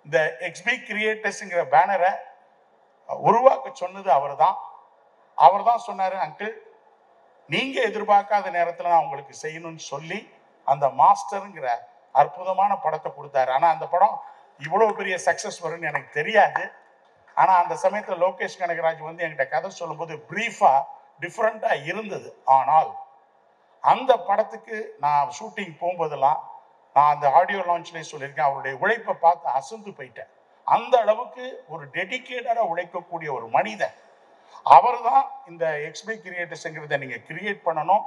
இந்த எக்ஸ்பி கிரியேட்டர்ஸ்ங்கிற பேனரை உருவாக்க சொன்னது அவர் தான் சொன்னாரு, அங்கிள் நீங்க எதிர்பார்க்காத நேரத்தில் நான் உங்களுக்கு செய்யணும்னு சொல்லி அந்த மாஸ்டருங்கிற அற்புதமான படத்தை கொடுத்தாரு. ஆனால் அந்த படம் இவ்வளோ பெரிய சக்ஸஸ் வரும்னு எனக்கு தெரியாது. ஆனால் அந்த சமயத்தில் லோகேஷ் கனகராஜ் வந்து என்கிட்ட கதை சொல்லும்போது ப்ரீஃபாக டிஃப்ரெண்ட்டாக இருந்தது. ஆனால் அந்த படத்துக்கு நான் ஷூட்டிங் போகும்போதெல்லாம் நான் அந்த ஆடியோ லான்ச்லேயே சொல்லியிருக்கேன், அவருடைய உழைப்பை பார்த்து அசந்து போயிட்டேன். அந்த அளவுக்கு ஒரு டெடிக்கேட்டடாக உழைக்கக்கூடிய ஒரு மனிதன். அவர் தான் இந்த எக்ஸ்பி கிரியேட்டர்ஸ்ங்கிறத நீங்கள் கிரியேட் பண்ணணும்.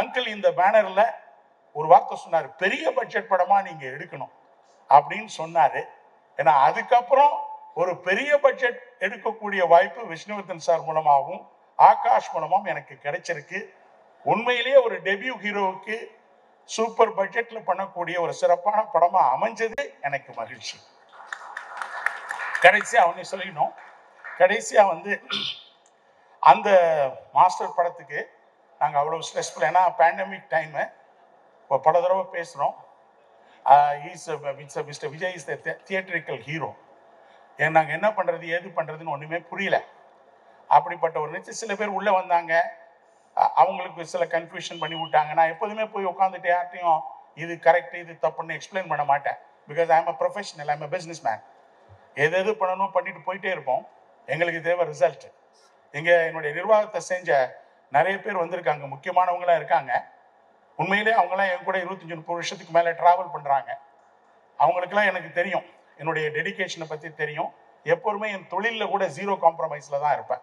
அங்கிள் இந்த பேனரில் ஒரு வார்த்தை சொன்னார், பெரிய பட்ஜெட் படமாக நீங்கள் எடுக்கணும் அப்படின்னு சொன்னார். ஏன்னா அதுக்கப்புறம் ஒரு பெரிய பட்ஜெட் எடுக்கக்கூடிய வாய்ப்பு விஷ்ணுவர்தன் சார் மூலமாகவும் ஆகாஷ் மூலமாகவும் எனக்கு கிடைச்சிருக்கு. உண்மையிலேயே ஒரு டெபியூ ஹீரோவுக்கு சூப்பர் பட்ஜெட்ல பண்ணக்கூடிய ஒரு சிறப்பான படமா அமைஞ்சது எனக்கு மகிழ்ச்சி. கடைசியா அவனே சொல்லிடணும், கடைசியா வந்து அந்த மாஸ்டர் படத்துக்கு நாங்கள் அவ்வளோ ஸ்ட்ரெஸ்ஃபுல், ஏன்னா பேண்டமிக் டைமு. இப்போ பல தடவை பேசுகிறோம். Mister Vijay is the theatrical hero. நாங்கள் என்ன பண்ணுறது ஏது பண்ணுறதுன்னு ஒன்றுமே புரியல. அப்படிப்பட்ட ஒரு நிச்சயம் சில பேர் உள்ளே வந்தாங்க, அவங்களுக்கு சில கன்ஃபியூஷன் பண்ணி விட்டாங்க. நான் எப்போதுமே போய் உட்காந்துட்டு யார்ட்டையும் இது கரெக்ட் இது தப்புன்னு எக்ஸ்பிளைன் பண்ண மாட்டேன். Because I am a professional, I am a business man. எது பண்ணணும் பண்ணிட்டு போயிட்டே இருப்போம். எங்களுக்கு தேவை ரிசல்ட். என்னுடைய நிர்வாகத்தை செஞ்ச நிறைய பேர் வந்திருக்காங்க, முக்கியமானவங்களாம் இருக்காங்க. உண்மையிலே அவங்களாம் என் கூட 25-30 வருஷத்துக்கு மேலே ட்ராவல் பண்ணுறாங்க. அவங்களுக்கெல்லாம் எனக்கு தெரியும், என்னுடைய டெடிக்கேஷனை பற்றி தெரியும். எப்போதுமே என் தொழிலில் கூட ஜீரோ காம்ப்ரமைஸில் தான் இருப்பேன்.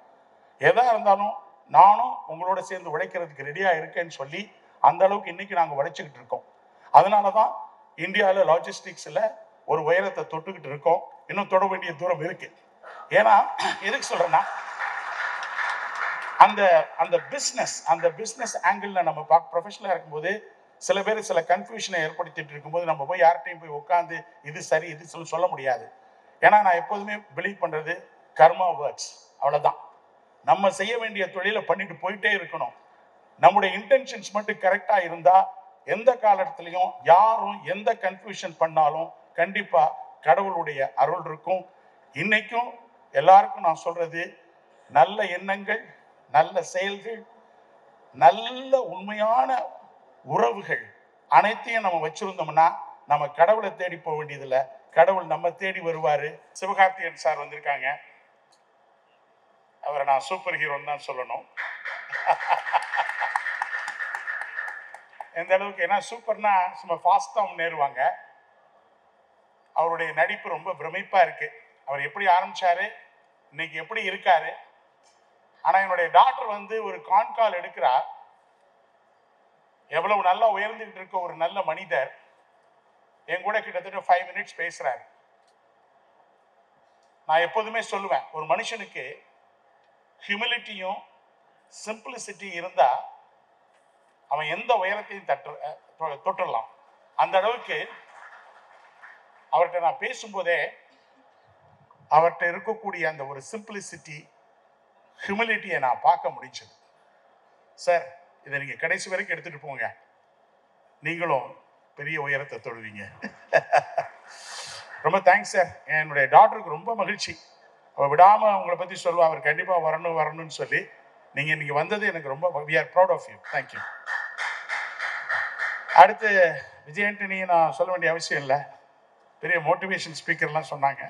எதாக இருந்தாலும் நானும் உங்களோட சேர்ந்து உழைக்கிறதுக்கு ரெடியாக இருக்கேன்னு சொல்லி அந்த அளவுக்கு இன்னைக்கு நாங்கள் உழைச்சிக்கிட்டு இருக்கோம். அதனால தான் இந்தியாவில் லாஜிஸ்டிக்ஸில் ஒரு உயரத்தை தொட்டுக்கிட்டு இருக்கோம். இன்னும் தொட வேண்டிய தூரம் இருக்கு. ஏன்னா எதுக்கு சொல்றேன்னா, அந்த பிஸ்னஸ் ஆங்கிளில் நம்ம ப்ரொஃபஷனலாக இருக்கும்போது சில பேர் சில கன்ஃபியூஷனை ஏற்படுத்திட்டு இருக்கும்போது நம்ம போய் யார்கிட்டையும் போய் உட்காந்து இது சரி இது சொல்ல முடியாது. ஏன்னா நான் எப்போதுமே பிலீவ் பண்ணுறது கர்மா ஒர்க்ஸ், அவ்வளோதான். நம்ம செய்ய வேண்டிய தொழிலை பண்ணிட்டு போயிட்டே இருக்கணும். நம்முடைய இன்டென்ஷன்ஸ் மட்டும் கரெக்டாக இருந்தால் எந்த காலத்திலையும் யாரும் எந்த கன்ஃபியூஷன் பண்ணாலும் கண்டிப்பாக கடவுளுடைய அருள் இருக்கும். இன்னைக்கும் எல்லாருக்கும் நான் சொல்றது, நல்ல எண்ணங்கள், நல்ல செயல்கள், நல்ல உண்மையான உறவுகள் அனைத்தையும் நம்ம வச்சிருந்தோம்னா நம்ம கடவுளை தேடி போக வேண்டியதில்லை, கடவுள் நம்ம தேடி வருவாரு. சிவகார்த்திகேயன் சார் வந்திருக்காங்க. அவரை நான் சூப்பர் ஹீரோன்னு தான் சொல்லணும். எந்த அளவுக்கு, ஏன்னா சூப்பர்னா சும்மா ஃபாஸ்ட்டாக முன்னேறுவாங்க. அவருடைய நடிப்பு ரொம்ப பிரமிப்பா இருக்கு. அவர் எப்படி ஆரம்பிச்சாரு, இன்னைக்கு எப்படி இருக்காரு. ஆனா என்னுடைய டாக்டர் வந்து ஒரு கான்கால் எடுக்கிறா, எவ்வளவு நல்லா உயர்ந்துகிட்டு இருக்க ஒரு நல்ல மனிதர் என் கூட கிட்டத்தட்ட 5 மினிட்ஸ் பேசுறாரு. நான் எப்போதுமே சொல்லுவேன், ஒரு மனுஷனுக்கு ஹியூமிலிட்டியும் சிம்பிளிசிட்டி இருந்தா அவன் எந்த உயரத்தையும் தொட்டுடலாம். அந்த அளவுக்கு அவர்கிட்ட நான் பேசும்போதே அவர்கிட்ட இருக்கக்கூடிய அந்த ஒரு சிம்பிளிசிட்டி, ஹியூமிலிட்டியை நான் பார்க்க முடிஞ்சது. சார், இதை நீங்க கடைசி வரைக்கும் எடுத்துட்டு போங்க, நீங்களும் பெரிய உயரத்தை தொடுவீங்க. ரொம்ப தேங்க்ஸ் சார். என்னுடைய டாக்டருக்கு ரொம்ப மகிழ்ச்சி. அவர் விடாம அவங்களை பத்தி சொல்லுவா, அவர் கண்டிப்பா வரணும்னு சொல்லி. நீங்க இன்னைக்கு வந்தது எனக்கு ரொம்ப, we are proud of you. Thank you. அடுத்து விஜய் ஆண்டனி நான் சொல்ல வேண்டிய அவசியம் இல்லை, பெரிய மோட்டிவேஷன் ஸ்பீக்கர்லாம் சொன்னாங்க.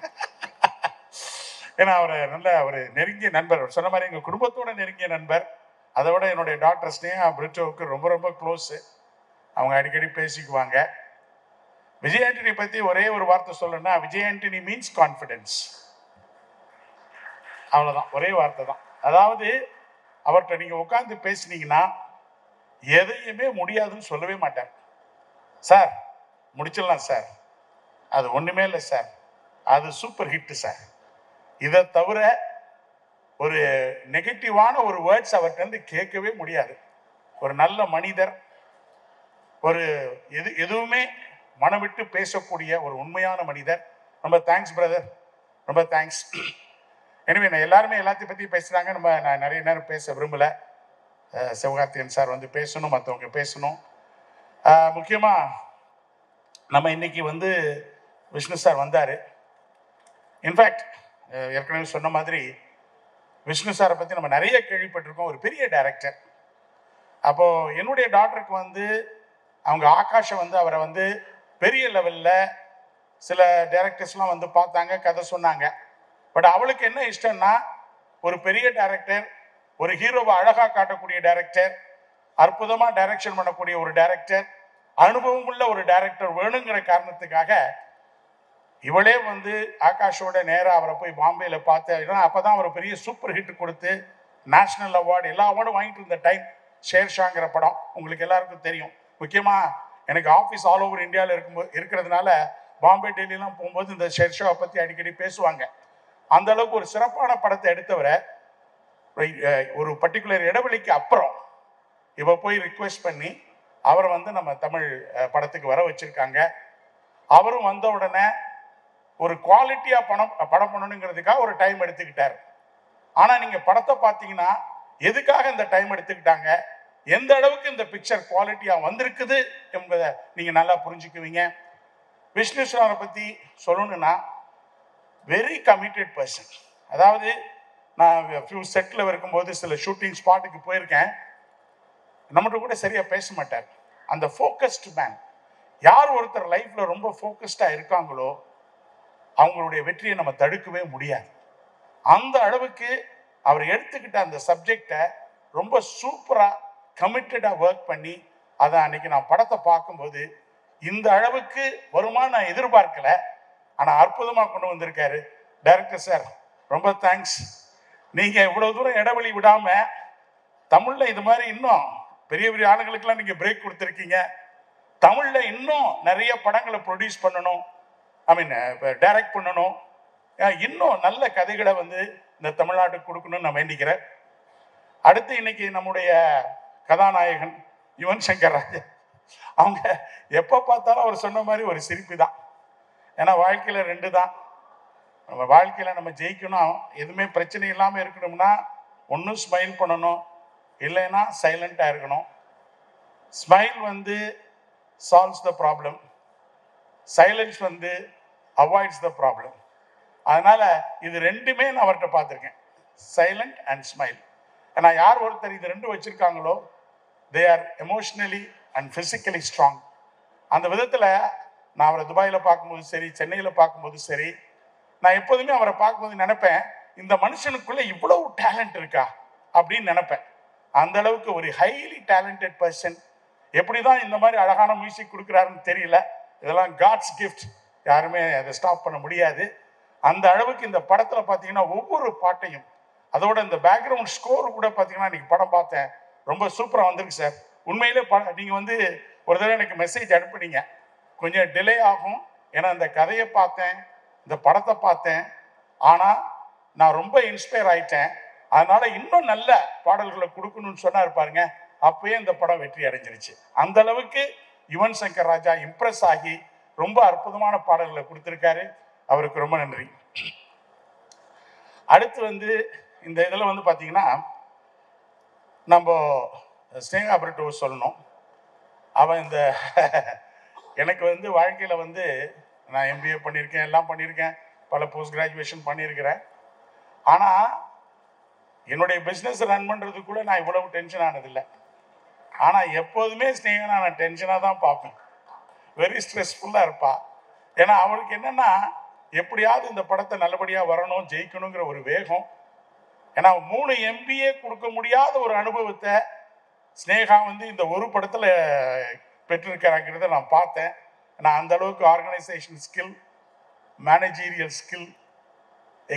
ஏன்னா அவர் நல்ல ஒரு நெருங்கிய நண்பர், சொன்ன மாதிரி எங்கள் குடும்பத்தோட நெருங்கிய நண்பர். அதை விட என்னுடைய டாக்டர் ஸ்னேகா பிரிட்டோவுக்கு ரொம்ப ரொம்ப க்ளோஸு. அவங்க அடிக்கடி பேசிக்குவாங்க. விஜய் ஆண்டனி பற்றி ஒரே ஒரு வார்த்தை சொல்லணும்னா, விஜய் ஆண்டனி மீன்ஸ் கான்ஃபிடென்ஸ். அவ்வளோதான், ஒரே வார்த்தை தான். அதாவது அவர்கிட்ட நீங்கள் உட்காந்து பேசினீங்கன்னா எதையுமே முடியாதுன்னு சொல்லவே மாட்டார். சார் முடிச்சிடலாம் சார், அது ஒன்றுமே இல்லை சார், அது சூப்பர் ஹிட்டு சார். இதை தவிர ஒரு நெகட்டிவான ஒரு வேர்ட்ஸ் அவர்கிட்ட கேட்கவே முடியாது. ஒரு நல்ல மனிதர், ஒரு எதுவுமே மனம் விட்டு பேசக்கூடிய ஒரு உண்மையான மனிதர். ரொம்ப தேங்க்ஸ் பிரதர், ரொம்ப தேங்க்ஸ். எனவே நான் எல்லாருமே எல்லாத்தையும் பற்றி பேசுகிறாங்க, நான் நிறைய நேரம் பேச விரும்பலை. சிவகார்த்திகேயன் சார் வந்து பேசணும், மற்றவங்க பேசணும். முக்கியமாக நம்ம இன்னைக்கு வந்து விஷ்ணு சார் வந்தார். இன்ஃபேக்ட் ஏற்கனவே சொன்ன மாதிரி விஷ்ணு சாரை பற்றி நம்ம நிறைய கேள்விப்பட்டிருக்கோம். ஒரு பெரிய டைரக்டர். அப்போது என்னுடைய டாக்டருக்கு வந்து அவங்க ஆகாஷை வந்து அவரை வந்து பெரிய லெவலில் சில டைரக்டர்ஸ்லாம் வந்து பார்த்தாங்க, கதை சொன்னாங்க. பட் அவளுக்கு என்ன இஷ்டம்னா ஒரு பெரிய டைரக்டர், ஒரு ஹீரோவை அழகாக காட்டக்கூடிய டைரக்டர், அற்புதமாக டைரக்ஷன் பண்ணக்கூடிய ஒரு டைரக்டர், அனுபவம் உள்ள ஒரு டைரக்டர் வேணுங்கிற காரணத்துக்காக இவளே வந்து ஆகாஷோட நேராக அவரை போய் பாம்பேல பார்த்து, அப்போதான் அவர் பெரிய சூப்பர் ஹிட் கொடுத்து நேஷனல் அவார்டு எல்லா அவார்டும் வாங்கிட்டு இருந்த டைம் ஷேர்ஷாங்கிற படம் உங்களுக்கு எல்லாருக்கும் தெரியும். முக்கியமாக எனக்கு ஆஃபீஸ் ஆல் ஓவர் இந்தியாவில் இருக்கிறதுனால பாம்பே டெல்லிலாம் போகும்போது இந்த ஷேர்ஷாவை பற்றி அடிக்கடி பேசுவாங்க. அந்த அளவுக்கு ஒரு சிறப்பான படத்தை எடுத்தவரை ஒரு பர்டிகுலர் இடைவெளிக்கு அப்புறம் இவ போய் ரிக்வெஸ்ட் பண்ணி அவரை வந்து நம்ம தமிழ் படத்துக்கு வர வச்சிருக்காங்க. அவரும் வந்த உடனே ஒரு குவாலிட்டியாக படம் பண்ணணுங்கிறதுக்காக ஒரு டைம் எடுத்துக்கிட்டார். ஆனால் நீங்கள் படத்தை பார்த்தீங்கன்னா எதுக்காக இந்த டைம் எடுத்துக்கிட்டாங்க, எந்த அளவுக்கு இந்த பிக்சர் குவாலிட்டியாக வந்திருக்குது என்பதை நீங்கள் நல்லா புரிஞ்சுக்குவீங்க. விஷ்ணு சாரை பற்றி சொல்லணும்னா வெரி கமிட்டட் பர்சன். அதாவது நான் ஃபியூ செட்டில் இருக்கும்போது சில ஷூட்டிங் ஸ்பாட்டுக்கு போயிருக்கேன். நம்மகிட்ட கூட சரியாக பேச மாட்டார். அந்த ஃபோக்கஸ்டு மேன். யார் ஒருத்தர் லைஃப்பில் ரொம்ப ஃபோக்கஸ்டாக இருக்காங்களோ அவங்களுடைய வெற்றியை நம்ம தடுக்கவே முடியாது. அந்த அளவுக்கு அவர் எடுத்துக்கிட்ட அந்த சப்ஜெக்டை ரொம்ப சூப்பராக கமிட்டடாக ஒர்க் பண்ணி அதை அன்னைக்கு நான் படத்தை பார்க்கும்போது இந்த அளவுக்கு வருமானம் நான் எதிர்பார்க்கல. ஆனால் அற்புதமாக கொண்டு வந்திருக்காரு டைரக்டர் சார். ரொம்ப தேங்க்ஸ். நீங்கள் இவ்வளோ தூரம் இடைவெளி விடாமல் தமிழில் இது மாதிரி இன்னும் பெரிய பெரிய ஆளுங்களுக்கெல்லாம் நீங்கள் பிரேக் கொடுத்துருக்கீங்க. தமிழில் இன்னும் நிறைய படங்களை ப்ரொடியூஸ் பண்ணணும், டைரக்ட் பண்ணணும், இன்னும் நல்ல கதைகளை வந்து இந்த தமிழ்நாட்டுக்கு கொடுக்கணும்னு நான் வேண்டிக்கிறேன். அடுத்து இன்னைக்கு நம்முடைய கதாநாயகன் யுவன் சங்கர் ராஜா, அவங்க எப்போ பார்த்தாலும் அவர் சொன்ன மாதிரி ஒரு சிரிப்பு தான். ஏன்னா வாழ்க்கையில் ரெண்டு தான். நம்ம வாழ்க்கையில் நம்ம ஜெயிக்கணும், எதுவுமே பிரச்சனை இல்லாமல் இருக்கணும்னா ஒன்றும் ஸ்மைல் பண்ணணும், இல்லைன்னா சைலண்டாக இருக்கணும். ஸ்மைல் வந்து சால்வ்ஸ் த ப்ராப்ளம், சைலன்ஸ் வந்து அவாய்ட்ஸ் த ப்ராப்ளம். அதனால் இது ரெண்டுமே நான் அவர்கிட்ட பார்த்துருக்கேன், சைலண்ட் அண்ட் ஸ்மைல். ஏன்னா யார் ஒருத்தர் இது ரெண்டும் வச்சுருக்காங்களோ they are emotionally and physically strong. அந்த விதத்தில் நான் அவரை துபாயில் பார்க்கும்போது சரி, சென்னையில் பார்க்கும்போது சரி, நான் எப்போதுமே அவரை பார்க்கும்போது நினைப்பேன், இந்த மனுஷனுக்குள்ளே இவ்வளவு டேலண்ட் இருக்கா அப்படின்னு நினைப்பேன். அந்த அளவுக்கு ஒரு ஹைலி டேலண்டட் பர்சன். எப்படி தான் இந்த மாதிரி அழகான மியூசிக் கொடுக்குறாருன்னு தெரியல. இதெல்லாம் காட்ஸ் கிஃப்ட், யாருமே அதை ஸ்டாப் பண்ண முடியாது. அந்த அளவுக்கு இந்த படத்தில் பார்த்தீங்கன்னா ஒவ்வொரு பாட்டையும், அதோட இந்த பேக்ரவுண்ட் ஸ்கோர் கூட பார்த்தீங்கன்னா இன்னைக்கு படம் பார்த்தேன், ரொம்ப சூப்பராக வந்திருக்கு சார். உண்மையிலே நீங்கள் வந்து ஒரு தடவை எனக்கு மெசேஜ் அனுப்புனீங்க, கொஞ்சம் டிலே ஆகும் ஏன்னா இந்த கதையை பார்த்தேன், இந்த படத்தை பார்த்தேன், ஆனால் நான் ரொம்ப இன்ஸ்பயர் ஆயிட்டேன், அதனால இன்னும் நல்ல பாடல்களை கொடுக்கணும்னு சொன்னா இருப்பாருங்க. அப்பயே இந்த படம் வெற்றி அடைஞ்சிருச்சு. அந்த அளவுக்கு யுவன் சங்கர் ராஜா இம்ப்ரெஸ் ஆகி ரொம்ப அற்புதமான பாடல்களை கொடுத்துருக்காரு. அவருக்கு ரொம்ப நன்றி. அடுத்து வந்து இந்த இதில் வந்து பார்த்தீங்கன்னா நம்ம ஸ்னேகா பிரிட்டோ சொல்லணும். அவன் இந்த எனக்கு வந்து வாழ்க்கையில் வந்து நான் MBA பண்ணியிருக்கேன், எல்லாம் பண்ணியிருக்கேன், பல போஸ்ட் கிராஜுவேஷன் பண்ணியிருக்கிறேன். ஆனால் என்னுடைய பிஸ்னஸ் ரன் பண்ணுறதுக்கு கூட நான் இவ்வளவு டென்ஷன் ஆனதில்லை. ஆனால் எப்போதுமே ஸ்னேகா நான் டென்ஷனாக தான் பார்ப்பேன், வெரி ஸ்ட்ரெஸ்ஃபுல்லாக இருப்பா. ஏன்னா அவளுக்கு என்னென்னா எப்படியாவது இந்த படத்தை நல்லபடியாக வரணும், ஜெயிக்கணுங்கிற ஒரு வேகம். ஏன்னா 3 MBA கொடுக்க முடியாத ஒரு அனுபவத்தை ஸ்னேகா வந்து இந்த ஒரு படத்தில் பெற்றிருக்கிறாங்கிறத நான் பார்த்தேன். நான் அந்த அளவுக்கு organisation skill, managerial skill,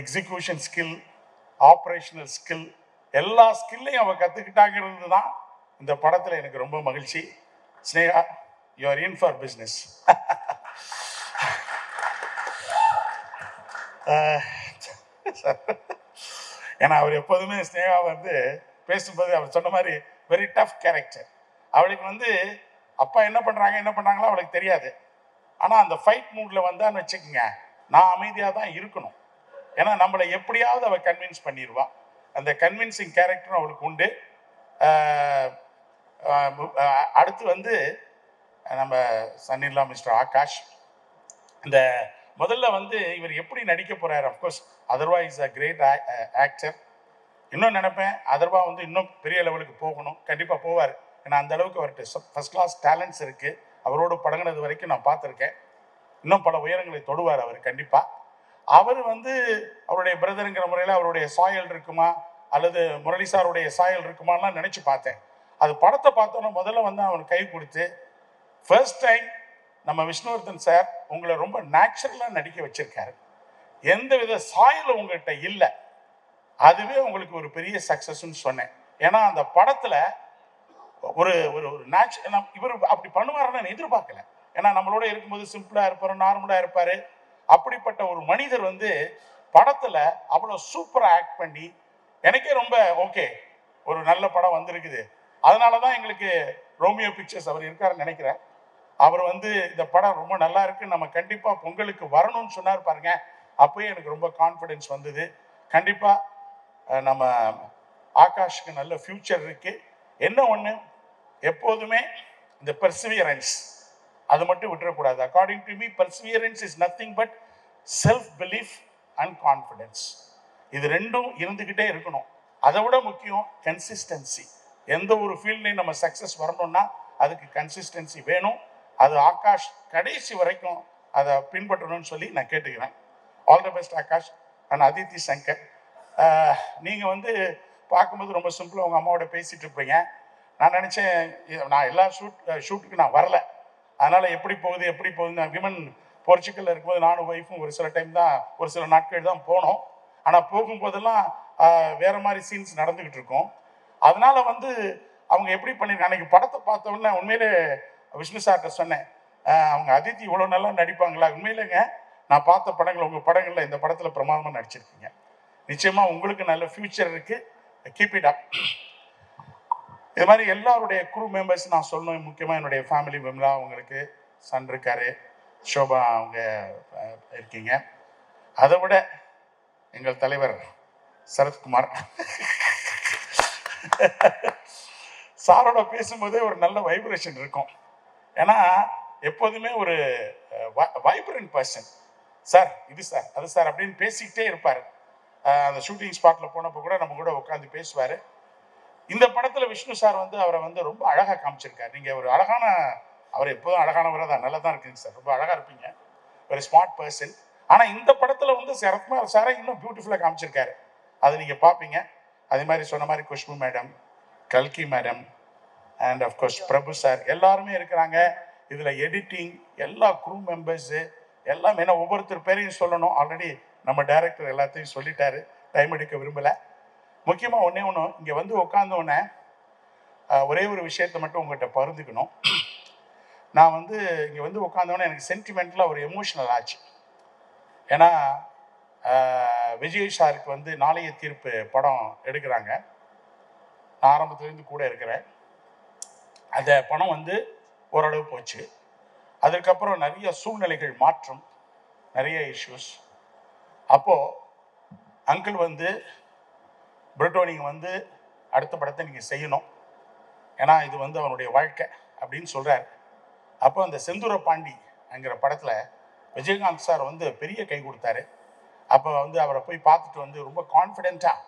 execution skill, operational skill, எல்லா ஸ்கில்லையும் அவள் கற்றுக்கிட்டாங்கிறது தான் இந்த படத்தில் எனக்கு ரொம்ப மகிழ்ச்சி. Sneha, you are in for business. ஏன்னா அவர் எப்போதுமே ஸ்னேகா வந்து பேசும்போது அவர் சொன்ன மாதிரி வெரி டஃப் கேரக்டர். அவளுக்கு வந்து அப்பா என்ன பண்ணுறாங்களோ அவளுக்கு தெரியாது. ஆனால் அந்த ஃபைட் மூடில் வந்தான்னு வச்சுக்கோங்க, நான் அமைதியாக தான் இருக்கணும். ஏன்னா நம்மளை எப்படியாவது அவள் கன்வின்ஸ் பண்ணிடுவா. அந்த கன்வின்சிங் கேரக்டரும் அவளுக்கு உண்டு. அடுத்து வந்து நம்ம சன்னில்லா மிஸ்டர் ஆகாஷ், இந்த முதல்ல வந்து இவர் எப்படி நடிக்க போறாரு, of course Atharva is a great actor. இன்னும் நினைப்பேன் அதர்வா வந்து இன்னும் பெரிய லெவலுக்கு போகணும், கண்டிப்பாக போவார். ஏன்னா அந்த அளவுக்கு அவர்கிட்ட ஃபர்ஸ்ட் கிளாஸ் டேலண்ட்ஸ் இருக்கு. அவரோடு பழகினது வரைக்கும் நான் பார்த்துருக்கேன். இன்னும் பல உயரங்களை தொடுவார் அவர் கண்டிப்பாக. அவர் வந்து அவருடைய பிரதருங்கிற முறையில் அவருடைய சாயல் இருக்குமா அல்லது முரளி சாருடைய சாயல் இருக்குமாலாம் நினச்சி பார்த்தேன். அது படத்தை பார்த்தோன்னா முதல்ல வந்து அவனுக்கு கை கொடுத்து ஃபர்ஸ்ட் டைம் நம்ம விஷ்ணுவர்தன் சார் உங்களை ரொம்ப நேச்சுரலாக நடிக்க வச்சிருக்காரு. எந்த வித சாயலும் உங்கள்கிட்ட இல்லை. அதுவே உங்களுக்கு ஒரு பெரிய சக்ஸஸ்ன்னு சொன்னேன். ஏன்னா அந்த படத்தில் ஒரு ஒரு ஒரு இவர் அப்படி பண்ணுவாருன்னு நான் எதிர்பார்க்கல. ஏன்னா நம்மளோட இருக்கும்போது சிம்பிளாக இருப்பார், நார்மலாக இருப்பார். அப்படிப்பட்ட ஒரு மனிதர் வந்து படத்தில் அவ்வளோ சூப்பராக ஆக்ட் பண்ணி எனக்கே ரொம்ப ஓகே, ஒரு நல்ல படம் வந்திருக்குது. அதனால தான் எங்களுக்கு ரோமியோ பிக்சர்ஸ் அவர் இருக்காருன்னு நினைக்கிறேன். அவர் வந்து இந்த படம் ரொம்ப நல்லா இருக்கு, நம்ம கண்டிப்பாக பொங்கலுக்கு வரணும்னு சொன்னார் பாருங்க. அப்போயே எனக்கு ரொம்ப கான்ஃபிடென்ஸ் வந்தது. கண்டிப்பாக நம்ம ஆகாஷுக்கு நல்ல ஃபியூச்சர் இருக்கு. என்ன ஒன்று, எப்போதுமே இந்த பெர்சிவியரன்ஸ் அது மட்டும் விட்டுறக்கூடாது. According to me perseverance is nothing but self belief and confidence. இது ரெண்டும் இருந்துக்கிட்டே இருக்கணும். அதை விட முக்கியம் கன்சிஸ்டன்சி. எந்த ஒரு ஃபீல்ட்லையும் நம்ம சக்ஸஸ் வரணும்னா அதுக்கு கன்சிஸ்டன்சி வேணும். அது ஆகாஷ் கடைசி வரைக்கும் அதை பின்பற்றணும்னு சொல்லி நான் கேட்டுக்கிறேன். All the best Akash and Aditi Shankar. நீங்கள் வந்து பார்க்கும்போது ரொம்ப சிம்பிளாக உங்கள் அம்மாவோட பேசிகிட்டு இருப்பீங்க. நான் நினச்சேன் நான் எல்லா ஷூட்டுக்கு நான் வரல, அதனால் எப்படி போகுது நான் விமன் போர்ச்சுக்கலில் இருக்கும்போது நானும் ஒய்ஃபும் ஒரு சில டைம் தான், ஒரு சில நாட்கள் தான் போனோம். ஆனால் போகும்போதெல்லாம் வேறு மாதிரி சீன்ஸ் நடந்துக்கிட்டு இருக்கோம். அதனால் வந்து அவங்க எப்படி பண்ணியிருக்காங்க, அன்றைக்கி படத்தை பார்த்தோன்னே உண்மையிலே விஷ்ணு சார்கிட்ட சொன்னேன், அவங்க அதித்தி இவ்வளோ நல்லா நடிப்பாங்களா? உண்மையிலேங்க நான் பார்த்த படங்கள், உங்கள் படங்களில் இந்த படத்தில் பிரமாதமாக நடிச்சிருக்கீங்க. நிச்சயமாக உங்களுக்கு நல்ல ஃப்யூச்சர் இருக்குது, கீப் இட் அப். இது மாதிரி எல்லாருடைய குரூ மெம்பர்ஸ் நான் சொல்லணும். முக்கியமாக என்னுடைய ஃபேமிலி விமலா, அவங்களுக்கு சன் இருக்காரு, ஷோபா அவங்க இருக்கீங்க. அதை விட எங்கள் தலைவர் சரத்குமார் சாரோட பேசும்போதே ஒரு நல்ல வைப்ரேஷன் இருக்கும். ஏன்னா எப்போதுமே ஒரு வைப்ரண்ட் பர்சன். சார் இது சார் அது சார் அப்படின்னு பேசிக்கிட்டே இருப்பார். அந்த ஷூட்டிங் ஸ்பாட்டில் போனப்போ கூட நம்ம கூட உட்காந்து பேசுவார். இந்த படத்தில் விஷ்ணு சார் வந்து அவரை வந்து ரொம்ப அழகாக காமிச்சிருக்கார். நீங்கள் ஒரு அழகான, அவர் எப்போதும் அழகானவராக தான், நல்லா தான் இருக்குங்க சார், ரொம்ப அழகாக இருப்பீங்க, ஒரு ஸ்மார்ட் பர்சன். ஆனால் இந்த படத்தில் வந்து சரத்குமார் சாரை இன்னும் பியூட்டிஃபுல்லாக காமிச்சிருக்காரு. அது நீங்கள் பார்ப்பீங்க. அதே மாதிரி சொன்ன மாதிரி குஷ்பு மேடம், கல்கி madam and of course Prabhu sir எல்லாருமே இருக்கிறாங்க. இதில் எடிட்டிங் எல்லா குரூ மெம்பர்ஸு எல்லாம், ஏன்னா ஒவ்வொருத்தர் பேரையும் சொல்லணும். ஆல்ரெடி நம்ம டைரக்டர் எல்லாத்தையும் சொல்லிட்டாரு, டைம் எடுக்க விரும்பலை. முக்கியமாக ஒன்றே ஒன்று, இங்கே வந்து உட்காந்தோடனே ஒரே ஒரு விஷயத்தை மட்டும் உங்கள்கிட்ட பகிர்ந்துக்கணும். நான் வந்து இங்கே வந்து உட்காந்தோடனே எனக்கு சென்டிமெண்ட்டில் ஒரு எமோஷனல் ஆச்சு. ஏன்னா விஜய் சாருக்கு வந்து நாளைய தீர்ப்பு படம் எடுக்கிறாங்க. நான் ஆரம்பத்துலேருந்து கூட இருக்கிறேன். அந்த படம் வந்து ஓரளவு போச்சு. அதுக்கப்புறம் நிறைய சூழ்நிலைகள் மாற்றம், நிறைய இஷ்யூஸ். அப்போது அங்கிள் வந்து பிரிட்டோ நீங்கள் வந்து அடுத்த படத்தை நீங்கள் செய்யணும், ஏன்னா இது வந்து அவனுடைய வாழ்க்கை அப்படின்னு சொல்கிறார். அப்போ அந்த செந்தூர பாண்டி என்கிற படத்தில் விஜயகாந்த் சார் வந்து பெரிய கை கொடுத்தாரு. அப்போ வந்து அவரை போய் பார்த்துட்டு வந்து ரொம்ப கான்ஃபிடென்ட்டாக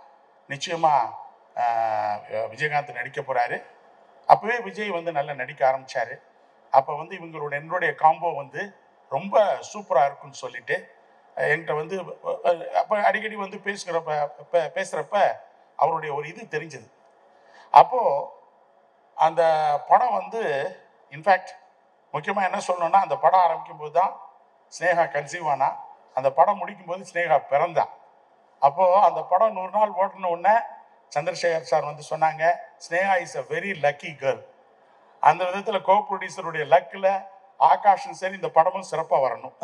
நிச்சயமாக விஜயகாந்த் நடிக்க போகிறாரு. அப்போவே விஜய் வந்து நல்லா நடிக்க ஆரம்பித்தார். அப்போ வந்து என்னுடைய காம்போ வந்து ரொம்ப சூப்பராக இருக்குன்னு சொல்லிட்டு என்கிட்ட வந்து அப்போ அடிக்கடி வந்து பேசுகிறப்ப அவருடைய ஒரு இது தெரிஞ்சது. அப்போது அந்த படம் வந்து இன்ஃபேக்ட் முக்கியமாக என்ன சொல்லணும்னா, அந்த படம் ஆரம்பிக்கும் போது தான் ஸ்னேகா கன்சீவ் ஆனா, அந்த படம் முடிக்கும்போது ஸ்னேகா பிறந்தா. அப்போது அந்த படம் 100 நாள் ஓட்டின உடனே சந்திரசேகர் சார் வந்து சொன்னாங்க, Sneha is a very lucky girl. அந்த விதத்தில் கோ ப்ரொடியூசருடைய லக்கில் ஆகாஷும் சரி இந்த படமும் சிறப்பாக வரணும்.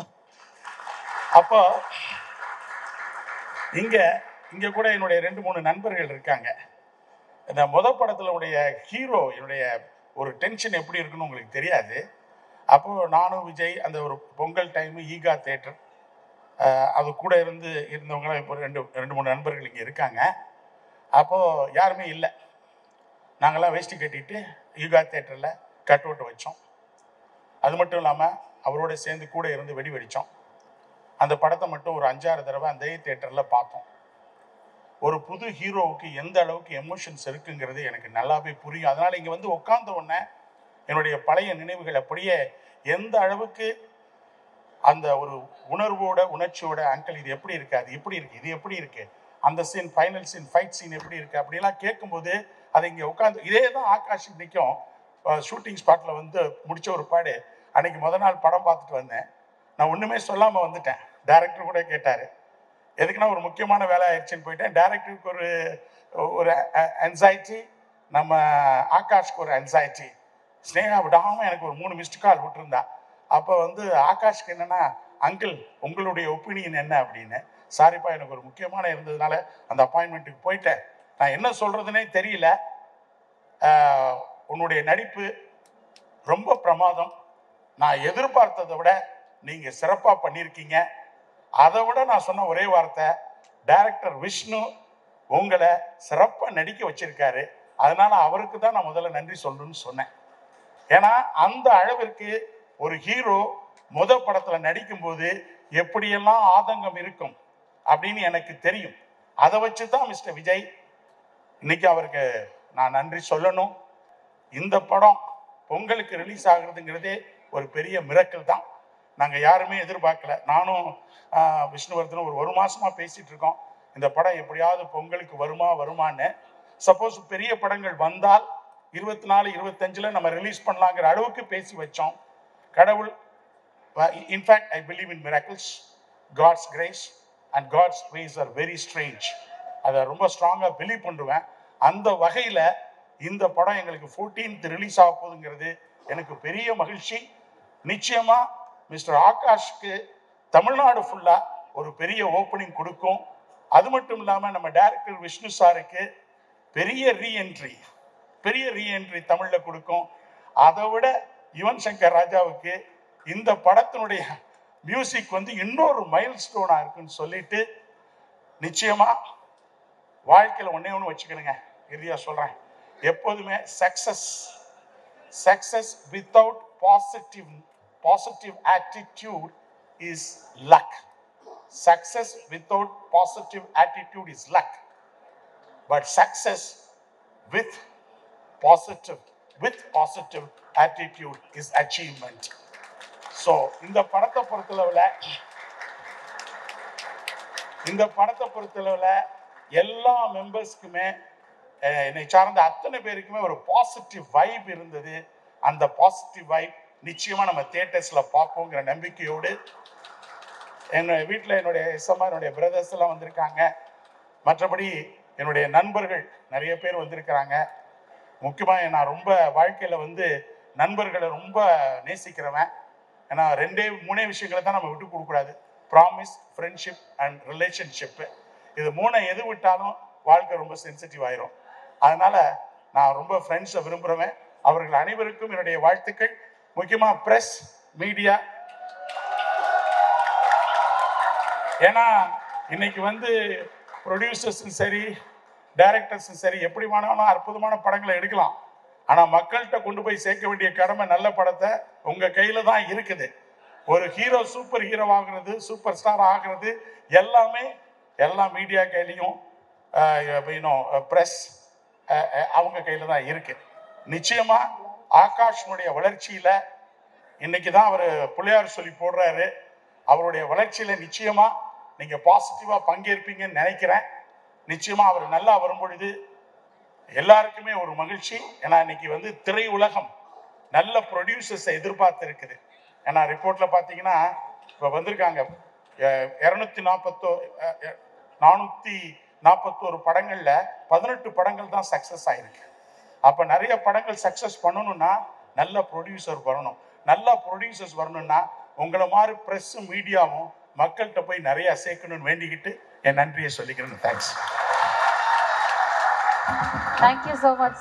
அப்போ இங்கே கூட என்னுடைய 2-3 நண்பர்கள் இருக்காங்க. இந்த படத்தில் உடைய ஹீரோ என்னுடைய ஒரு டென்ஷன் எப்படி இருக்குன்னு உங்களுக்கு தெரியாது. அப்போது நானும் விஜய் அந்த ஒரு பொங்கல் டைமு ஈகா தேட்டர், அது கூட இருந்தவங்களாம் இப்போ 2-3 நண்பர்கள் இங்கே இருக்காங்க. அப்போது யாருமே இல்லை. நாங்கள்லாம் வேஷ்டி கட்டிட்டு ஈகா தேட்டரில் கட் அவுட் வச்சோம். அது மட்டும் இல்லாமல் அவரோட சேர்ந்து கூட இருந்து வெடி வெடித்தோம். அந்த படத்தை மட்டும் ஒரு 5-6 தடவை அந்த தியேட்டரில் பார்த்தோம். ஒரு புது ஹீரோவுக்கு எந்த அளவுக்கு எமோஷன்ஸ் இருக்குங்கிறது எனக்கு நல்லாவே புரியும். அதனால் இங்கே வந்து உட்கார்ந்த உடனே என்னுடைய பழைய நினைவுகள் அப்படியே எந்த அளவுக்கு அந்த ஒரு உணர்வோட உணர்ச்சியோட அங்கிள் இது எப்படி இருக்கு, அது எப்படி இருக்கு, இது எப்படி இருக்கு, அந்த scene final scene fight scene எப்படி இருக்கு அப்படிலாம் கேட்கும்போது அதை இங்கே உட்காந்து இதே தான் ஆகாஷ் இன்னைக்கும் ஷூட்டிங் ஸ்பாட்டில் வந்து முடிச்ச ஒரு பாடு. அன்னைக்கு முதல் நாள் படம் பார்த்துட்டு வந்தேன். நான் ஒன்றுமே சொல்லாமல் வந்துட்டேன். டைரக்டர் கூட கேட்டார், எதுக்குன்னா ஒரு முக்கியமான வேலை ஆயிடுச்சுன்னு போயிட்டேன். டைரக்டருக்கு ஒரு ஆன்சைட்டி, நம்ம ஆகாஷ்க்கு ஒரு ஆன்சைட்டி. ஸ்னேகா விடாமல் எனக்கு ஒரு 3 மிஸ்டு கால் விட்டுருந்தா. அப்போ வந்து ஆகாஷ்க்கு என்னென்னா, அங்கிள் உங்களுடைய ஒப்பீனியன் என்ன அப்படின்னு. சாரிப்பா, எனக்கு ஒரு முக்கியமான இருந்ததுனால அந்த அப்பாயின்மெண்ட்டுக்கு போயிட்டேன். நான் என்ன சொல்கிறதுனே தெரியல. உன்னுடைய நடிப்பு ரொம்ப பிரமாதம். நான் எதிர்பார்த்ததை விட நீங்கள் சிறப்பாக பண்ணியிருக்கீங்க. அதை விட நான் சொன்ன ஒரே வார்த்தை, டைரக்டர் விஷ்ணு உங்களை சிறப்பாக நடிக்க வச்சிருக்காரு. அதனால அவருக்கு தான் நான் முதல்ல நன்றி சொல்லணும்னு சொன்னேன். ஏன்னா அந்த அளவிற்கு ஒரு ஹீரோ படத்தில் நடிக்கும்போது எப்படியெல்லாம் ஆதங்கம் இருக்கும் அப்படின்னு எனக்கு தெரியும். அதை வச்சு தான் மிஸ்டர் விஜய் இன்னைக்கு அவருக்கு நான் நன்றி சொல்லணும். இந்த படம் பொங்கலுக்கு ரிலீஸ் ஆகுறதுங்கிறதே ஒரு பெரிய மிரக்கல் தான். நாங்கள் யாருமே எதிர்பார்க்கல. நானும் விஷ்ணுவர்தனும் ஒரு மாசமா பேசிட்டு இருக்கோம், இந்த படம் எப்படியாவது பொங்கலுக்கு வருமான்னு. சப்போஸ் பெரிய படங்கள் வந்தால் 24-25 நம்ம ரிலீஸ் பண்ணலாங்கிற அளவுக்கு பேசி வச்சோம். கடவுள், in fact I believe in miracles, god's grace and god's ways are very strange. அதை ரொம்ப ஸ்ட்ராங்காக பிலீவ் பண்ணுவேன். அந்த வகையில் இந்த படம் எங்களுக்கு 14th ரிலீஸ் ஆக போகுதுங்கிறது எனக்கு பெரிய மகிழ்ச்சி. நிச்சயமா மிஸ்டர் ஆகாஷ்க்கு தமிழ்நாடு ஃபுல்லா ஒரு பெரிய ஓப்பனிங் கொடுக்கும். அது மட்டும் இல்லாமல் நம்ம டைரக்டர் விஷ்ணு சாருக்கு பெரிய ரீஎன்ட்ரி தமிழில் கொடுக்கும். அதை விட யுவன் சங்கர் ராஜாவுக்கு இந்த படத்தினுடைய மியூசிக் வந்து இன்னொரு மைல் ஸ்டோனா இருக்குன்னு சொல்லிட்டு, நிச்சயமா வாழ்க்கையில் ஒன்று வச்சுக்கணுங்க. இறுதியாக சொல்கிறேன், எப்போதுமே success without positive attitude is luck. Success without positive attitude is luck. But success with positive attitude is achievement. So இந்த படத்தை பொறுத்தளவுல எல்லா மெம்பர்ஸ்க்குமே, என்னை சார்ந்த அத்தனை பேருக்குமே ஒரு பாசிட்டிவ் வைப் இருந்தது. அந்த பாசிட்டிவ் வைப் நிச்சயமா நம்ம தியேட்டர்ஸில் பார்ப்போங்கிற நம்பிக்கையோடு என்னுடைய வீட்டில் என்னுடைய எஸ்எம்ஆர், என்னுடைய பிரதர்ஸ் எல்லாம் வந்திருக்காங்க. மற்றபடி என்னுடைய நண்பர்கள் நிறைய பேர் வந்திருக்கிறாங்க. முக்கியமாக நான் ரொம்ப வாழ்க்கையில் வந்து நண்பர்களை ரொம்ப நேசிக்கிறவன். ஏன்னா 2-3 விஷயங்களை தான் நம்ம விட்டு கொடுக்கூடாது, ப்ராமிஸ், ஃப்ரெண்ட்ஷிப் அண்ட் ரிலேஷன்ஷிப்பு. இது 3 எது விட்டாலும் வாழ்க்கை ரொம்ப சென்சிட்டிவ் ஆயிரும். அதனால நான் ரொம்ப ஃப்ரெண்ட்ஸை விரும்புகிறவன். அவர்கள் அனைவருக்கும் என்னுடைய வாழ்த்துக்கள். முக்கியமாக ப்ரெஸ், மீடியா. ஏன்னா இன்னைக்கு வந்து ப்ரொடியூசர்ஸும் சரி, டைரக்டர்ஸும் சரி, எப்படி வேணாலும் அற்புதமான படங்களை எடுக்கலாம். ஆனால் மக்கள்கிட்ட கொண்டு போய் சேர்க்க வேண்டிய கடமை நல்ல படத்தை உங்கள் கையில் தான் இருக்குது. ஒரு ஹீரோ சூப்பர் ஹீரோ ஆகுறது, சூப்பர் ஸ்டார் ஆகிறது எல்லாமே எல்லா மீடியா கையிலையும் ப்ரெஸ் அவங்க கையில் தான் இருக்கு. நிச்சயமா ஆகாஷ்னுடைய வளர்ச்சியில இன்னைக்கு தான் அவர் பிள்ளையார் சொல்லி போடுறாரு. அவருடைய வளர்ச்சியில நிச்சயமா நீங்க பாசிட்டிவா பங்கேற்பீங்கன்னு நினைக்கிறேன். நிச்சயமா அவர் நல்லா வரும்பொழுது எல்லாருக்குமே ஒரு மகிழ்ச்சி. ஏன்னா இன்னைக்கு வந்து திரை உலகம் நல்ல ப்ரொடியூசர்ஸை எதிர்பார்த்து இருக்குது. ஏன்னா ரிப்போர்ட்ல பாத்தீங்கன்னா இப்ப வந்திருக்காங்க 441 படங்கள்ல 18 படங்கள் தான் சக்சஸ் ஆயிருக்கு. அப்ப நிறைய படங்கள் சக்சஸ் பண்ணணும்னா நல்ல ப்ரொடியூசர் வரணும். நல்ல ப்ரொடியூசர்ஸ் வரணும்னா உங்களை மாதிரி பிரஸும் மீடியாவும் மக்கள்கிட்ட போய் நிறைய சேர்க்கணும்னு வேண்டிக்கிட்டு என் நன்றியை சொல்லிக்கிறேன். Thanks. Thank you so much.